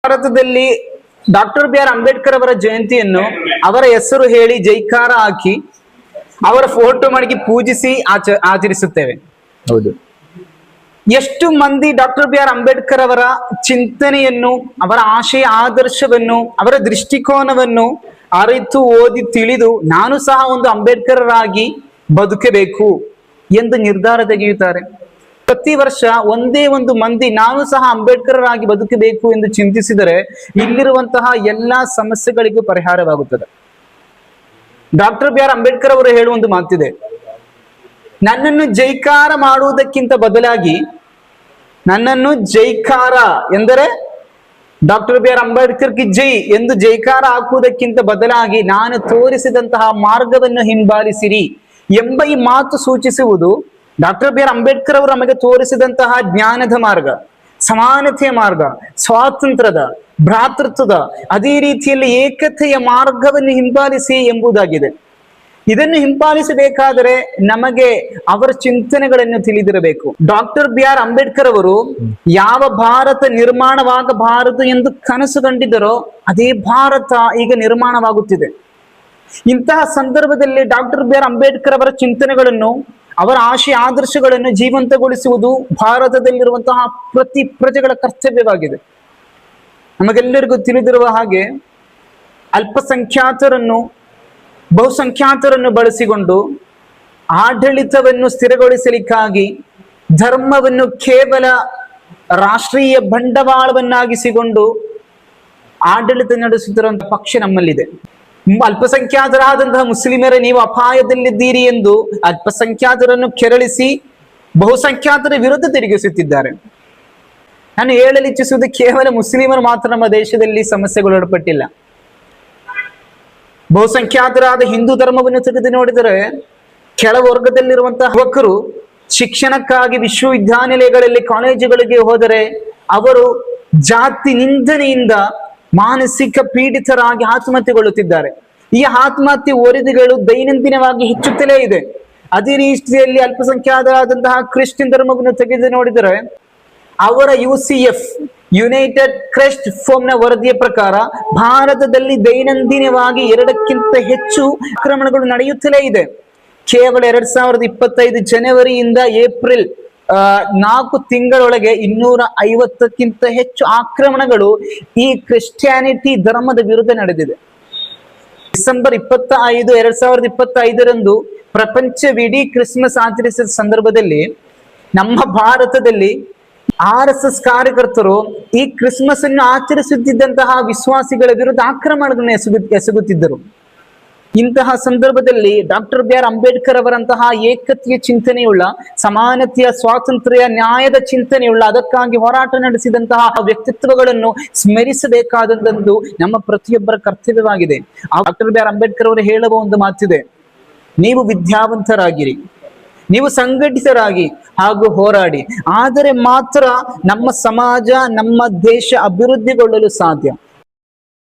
ಭಾರತದಲ್ಲಿ doctor B R Ambedkar ಅವರ ಜಯಂತಿಯನ್ನು ಅವರ ಹೆಸರು ಹೇಳಿ ಜೈಕಾರ ಹಾಕಿ ಅವರ ಫೋಟೋ ಮಡಗಿ ಪೂಜಿಸಿ ಆಚರಿಸುತ್ತೇವೆ. ಹೌದು. ಎಷ್ಟು ಮಂದಿ ಡಾಕ್ಟರ್ ಬಿ ಆರ್ ಅಂಬೇಡ್ಕರ್ ಅವರ ಚಿಂತನೆಯನ್ನು, ಅವರ ಆಶಯ ಆದರ್ಶವನ್ನು, ಅವರ ದೃಷ್ಟಿಕೋನವನ್ನು ಅರಿತು ಓದಿ ತಿಳಿದು ನಾನು ಸಹ ಒಂದು ಅಂಬೇಡ್ಕರರಾಗಿ ಬದುಕಬೇಕು ಎಂದು ನಿರ್ಧಾರ ತೆಗೆಯುತ್ತಾರೆ. ಪ್ರತಿ ವರ್ಷ ಒಂದೇ ಒಂದು ಮಂದಿ ನಾನು ಸಹ ಅಂಬೇಡ್ಕರರಾಗಿ ಬದುಕಬೇಕು ಎಂದು ಚಿಂತಿಸಿದರೆ ಇಲ್ಲಿರುವಂತಹ ಎಲ್ಲಾ ಸಮಸ್ಯೆಗಳಿಗೂ ಪರಿಹಾರವಾಗುತ್ತದೆ. ಡಾಕ್ಟರ್ ಬಿ ಆರ್ ಅಂಬೇಡ್ಕರ್ ಅವರು ಹೇಳುವ ಒಂದು ಮಾತಿದೆ, ನನ್ನನ್ನು ಜೈಕಾರ ಮಾಡುವುದಕ್ಕಿಂತ ಬದಲಾಗಿ ನನ್ನನ್ನು ಜೈಕಾರ ಎಂದರೆ ಡಾಕ್ಟರ್ ಬಿ ಆರ್ ಅಂಬೇಡ್ಕರ್ ಕಿ ಜೈ ಎಂದು ಜೈಕಾರ ಹಾಕುವುದಕ್ಕಿಂತ ಬದಲಾಗಿ ನಾನು ತೋರಿಸಿದಂತಹ ಮಾರ್ಗವನ್ನು ಹಿಂಬಾಲಿಸಿರಿ ಎಂಬ ಈ ಮಾತು ಸೂಚಿಸುವುದು ಡಾಕ್ಟರ್ ಬಿ ಆರ್ ಅಂಬೇಡ್ಕರ್ ಅವರು ನಮಗೆ ತೋರಿಸಿದಂತಹ ಜ್ಞಾನದ ಮಾರ್ಗ, ಸಮಾನತೆಯ ಮಾರ್ಗ, ಸ್ವಾತಂತ್ರ್ಯದ, ಭ್ರಾತೃತ್ವದ, ಅದೇ ರೀತಿಯಲ್ಲಿ ಏಕತೆಯ ಮಾರ್ಗವನ್ನು ಹಿಂಬಾಲಿಸಿ ಎಂಬುದಾಗಿದೆ. ಇದನ್ನು ಹಿಂಬಾಲಿಸಬೇಕಾದರೆ ನಮಗೆ ಅವರ ಚಿಂತನೆಗಳನ್ನು ತಿಳಿದಿರಬೇಕು. ಡಾಕ್ಟರ್ ಬಿ ಆರ್ ಅಂಬೇಡ್ಕರ್ ಅವರು ಯಾವ ಭಾರತ ನಿರ್ಮಾಣವಾಗಬಾರದು ಎಂದು ಕನಸು ಕಂಡಿದ್ದರೋ ಅದೇ ಭಾರತ ಈಗ ನಿರ್ಮಾಣವಾಗುತ್ತಿದೆ. ಇಂತಹ ಸಂದರ್ಭದಲ್ಲಿ ಡಾಕ್ಟರ್ ಬಿ ಆರ್ ಅಂಬೇಡ್ಕರ್ ಅವರ ಚಿಂತನೆಗಳನ್ನು, ಅವರ ಆಶಯ ಆದರ್ಶಗಳನ್ನು ಜೀವಂತಗೊಳಿಸುವುದು ಭಾರತದಲ್ಲಿರುವಂತಹ ಪ್ರತಿ ಪ್ರಜೆಗಳ ಕರ್ತವ್ಯವಾಗಿದೆ. ನಮಗೆಲ್ಲರಿಗೂ ತಿಳಿದಿರುವ ಹಾಗೆ ಅಲ್ಪಸಂಖ್ಯಾತರನ್ನು, ಬಹುಸಂಖ್ಯಾತರನ್ನು ಬಳಸಿಕೊಂಡು ಆಡಳಿತವನ್ನು ಸ್ಥಿರಗೊಳಿಸಲಿಕ್ಕಾಗಿ ಧರ್ಮವನ್ನು ಕೇವಲ ರಾಷ್ಟ್ರೀಯ ಬಂಡವಾಳವನ್ನಾಗಿಸಿಕೊಂಡು ಆಡಳಿತ ನಡೆಸುತ್ತಿರುವಂತಹ ಪಕ್ಷ ನಮ್ಮಲ್ಲಿದೆ. ಅಲ್ಪಸಂಖ್ಯಾತರಾದಂತಹ ಮುಸ್ಲಿಮರೇ ನೀವು ಅಪಾಯದಲ್ಲಿದ್ದೀರಿ ಎಂದು ಅಲ್ಪಸಂಖ್ಯಾತರನ್ನು ಕೆರಳಿಸಿ ಬಹುಸಂಖ್ಯಾತರ ವಿರುದ್ಧ ತಿರುಗಿಸುತ್ತಿದ್ದಾರೆ. ನಾನು ಹೇಳಲು ಇಚ್ಛಿಸುವುದು ಕೇವಲ ಮುಸ್ಲಿಮರು ಮಾತ್ರ ನಮ್ಮ ದೇಶದಲ್ಲಿ ಸಮಸ್ಯೆಗಳು ಒಳಪಟ್ಟಿಲ್ಲ. ಬಹುಸಂಖ್ಯಾತರಾದ ಹಿಂದೂ ಧರ್ಮವನ್ನು ತೆಗೆದು ನೋಡಿದರೆ ಕೆಳವರ್ಗದಲ್ಲಿರುವಂತಹ ಯುವಕರು ಶಿಕ್ಷಣಕ್ಕಾಗಿ ವಿಶ್ವವಿದ್ಯಾನಿಲಯಗಳಲ್ಲಿ, ಕಾಲೇಜುಗಳಿಗೆ ಹೋದರೆ ಅವರು ಜಾತಿ ನಿಂದನೆಯಿಂದ ಮಾನಸಿಕ ಪೀಡಿತರಾಗಿ ಆತ್ಮಹತ್ಯೆಗೊಳ್ಳುತ್ತಿದ್ದಾರೆ. ಈ ಆತ್ಮಹತ್ಯೆ ವರದಿಗಳು ದೈನಂದಿನವಾಗಿ ಹೆಚ್ಚುತ್ತಲೇ ಇದೆ. ಅದೇ ರೀತಿಯಲ್ಲಿ ಅಲ್ಪಸಂಖ್ಯಾತರಾದಂತಹ ಕ್ರಿಶ್ಚಿಯನ್ ಧರ್ಮವನ್ನು ತೆಗೆದು ನೋಡಿದರೆ ಅವರ UCF ಯುನೈಟೆಡ್ ಕ್ರೈಸ್ಟ್ ಫೋರಂ ನ ವರದಿಯ ಪ್ರಕಾರ ಭಾರತದಲ್ಲಿ ದೈನಂದಿನವಾಗಿ 2ಕ್ಕಿಂತ ಹೆಚ್ಚು ಆಕ್ರಮಣಗಳು ನಡೆಯುತ್ತಲೇ ಇದೆ. ಕೇವಲ 2025 ಜನವರಿಯಿಂದ ಏಪ್ರಿಲ್ 4 ತಿಂಗಳೊಳಗೆ 250ಕ್ಕಿಂತ ಹೆಚ್ಚು ಆಕ್ರಮಣಗಳು ಈ ಕ್ರಿಶ್ಚಿಯಾನಿಟಿ ಧರ್ಮದ ವಿರುದ್ಧ ನಡೆದಿದೆ. ಡಿಸೆಂಬರ್ 25, 2025 ಪ್ರಪಂಚವಿಡೀ ಕ್ರಿಸ್ಮಸ್ ಆಚರಿಸಿದ ಸಂದರ್ಭದಲ್ಲಿ ನಮ್ಮ ಭಾರತದಲ್ಲಿ RSS ಕಾರ್ಯಕರ್ತರು ಈ ಕ್ರಿಸ್ಮಸ್ ಅನ್ನು ಆಚರಿಸುತ್ತಿದ್ದಂತಹ ವಿಶ್ವಾಸಿಗಳ ವಿರುದ್ಧ ಆಕ್ರಮಣಗಳನ್ನು ಎಸಗುತ್ತಿದ್ದರು. ಇಂತಹ ಸಂದರ್ಭದಲ್ಲಿ ಡಾಕ್ಟರ್ ಬಿ ಆರ್ ಅಂಬೇಡ್ಕರ್ ಅವರಂತಹ ಏಕತೆಯ ಚಿಂತನೆಯುಳ್ಳ, ಸಮಾನತೆಯ, ಸ್ವಾತಂತ್ರ್ಯ, ನ್ಯಾಯದ ಚಿಂತನೆಯುಳ್ಳ, ಅದಕ್ಕಾಗಿ ಹೋರಾಟ ನಡೆಸಿದಂತಹ ವ್ಯಕ್ತಿತ್ವಗಳನ್ನು ಸ್ಮರಿಸಬೇಕಾದಂತದ್ದು ನಮ್ಮ ಪ್ರತಿಯೊಬ್ಬರ ಕರ್ತವ್ಯವಾಗಿದೆ. ಡಾಕ್ಟರ್ ಬಿ ಆರ್ ಅಂಬೇಡ್ಕರ್ ಅವರು ಹೇಳುವ ಒಂದು ಮಾತಿದೆ, ನೀವು ವಿದ್ಯಾವಂತರಾಗಿರಿ, ನೀವು ಸಂಘಟಿತರಾಗಿ ಹಾಗೂ ಹೋರಾಡಿ, ಆದರೆ ಮಾತ್ರ ನಮ್ಮ ಸಮಾಜ, ನಮ್ಮ ದೇಶ ಅಭಿವೃದ್ಧಿಗೊಳ್ಳಲು ಸಾಧ್ಯ.